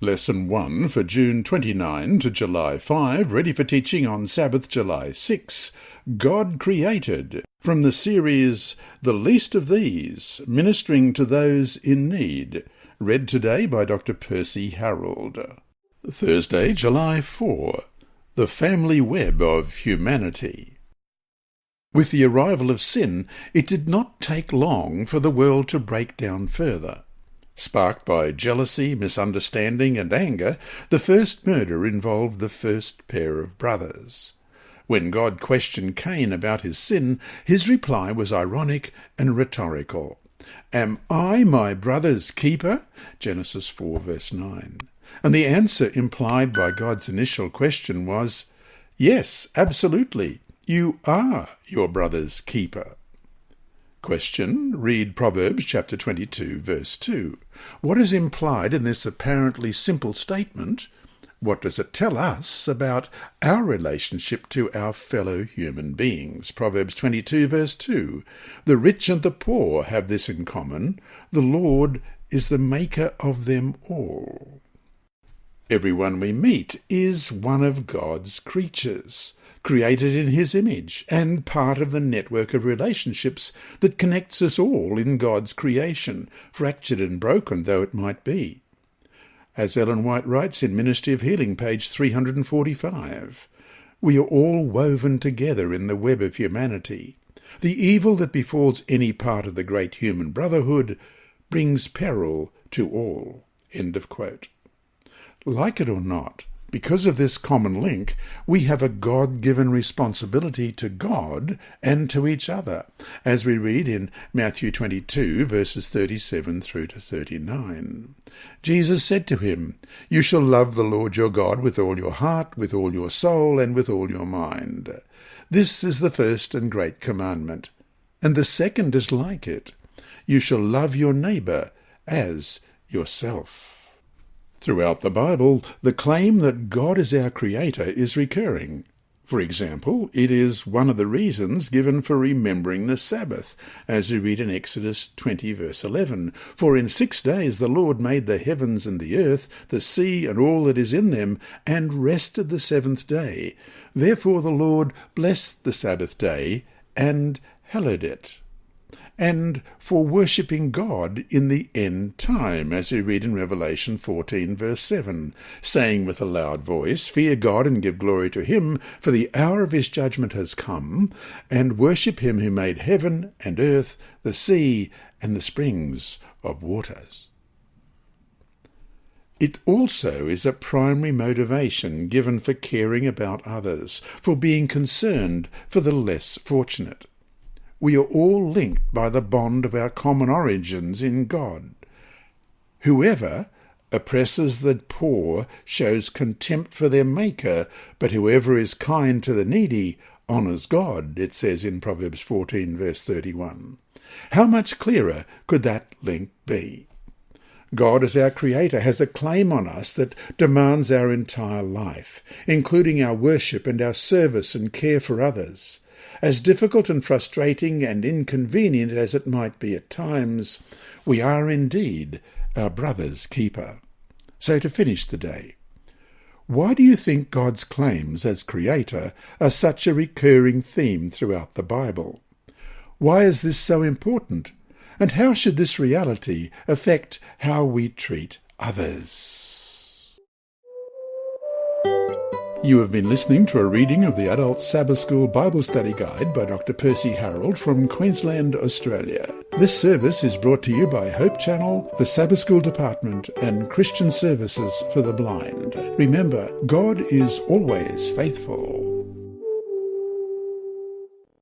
Lesson 1 for June 29 to July 5, ready for teaching on Sabbath, July 6. God Created, from the series The Least of These, Ministering to Those in Need, read today by Dr. Percy Harold. Thursday, July 4, The Family Web of Humanity. With the arrival of sin, it did not take long for the world to break down further. Sparked by jealousy, misunderstanding, and anger, the first murder involved the first pair of brothers. When God questioned Cain about his sin, his reply was ironic and rhetorical. "Am I my brother's keeper?" Genesis 4, verse 9. And the answer implied by God's initial question was, "Yes, absolutely, you are your brother's keeper." Question. Read Proverbs chapter 22, verse 2. What is implied in this apparently simple statement? What does it tell us about our relationship to our fellow human beings? Proverbs 22, verse 2. The rich and the poor have this in common. The Lord is the maker of them all. Everyone we meet is one of God's creatures, created in his image, and part of the network of relationships that connects us all in God's creation, fractured and broken though it might be. As Ellen White writes in Ministry of Healing, page 345, we are all woven together in the web of humanity. The evil that befalls any part of the great human brotherhood brings peril to all. End of quote. Like it or not, because of this common link, we have a God-given responsibility to God and to each other, as we read in Matthew 22, verses 37 through to 39. Jesus said to him, "You shall love the Lord your God with all your heart, with all your soul, and with all your mind. This is the first and great commandment, and the second is like it. You shall love your neighbour as yourself." Throughout the Bible, the claim that God is our Creator is recurring. For example, it is one of the reasons given for remembering the Sabbath, as we read in Exodus 20, verse 11. "For in 6 days the Lord made the heavens and the earth, the sea and all that is in them, and rested the seventh day. Therefore the Lord blessed the Sabbath day and hallowed it." And for worshipping God in the end time, as we read in Revelation 14, verse 7, saying with a loud voice, "Fear God and give glory to him, for the hour of his judgment has come, and worship him who made heaven and earth, the sea, and the springs of waters." It also is a primary motivation given for caring about others, for being concerned for the less fortunate. We are all linked by the bond of our common origins in God. Whoever oppresses the poor shows contempt for their Maker, but whoever is kind to the needy honours God, it says in Proverbs 14, verse 31. How much clearer could that link be? God as our Creator has a claim on us that demands our entire life, including our worship and our service and care for others. As difficult and frustrating and inconvenient as it might be at times, we are indeed our brother's keeper. So to finish the day, why do you think God's claims as Creator are such a recurring theme throughout the Bible? Why is this so important? And how should this reality affect how we treat others? You have been listening to a reading of the Adult Sabbath School Bible Study Guide by Dr. Percy Harold from Queensland, Australia. This service is brought to you by Hope Channel, the Sabbath School Department, and Christian Services for the Blind. Remember, God is always faithful.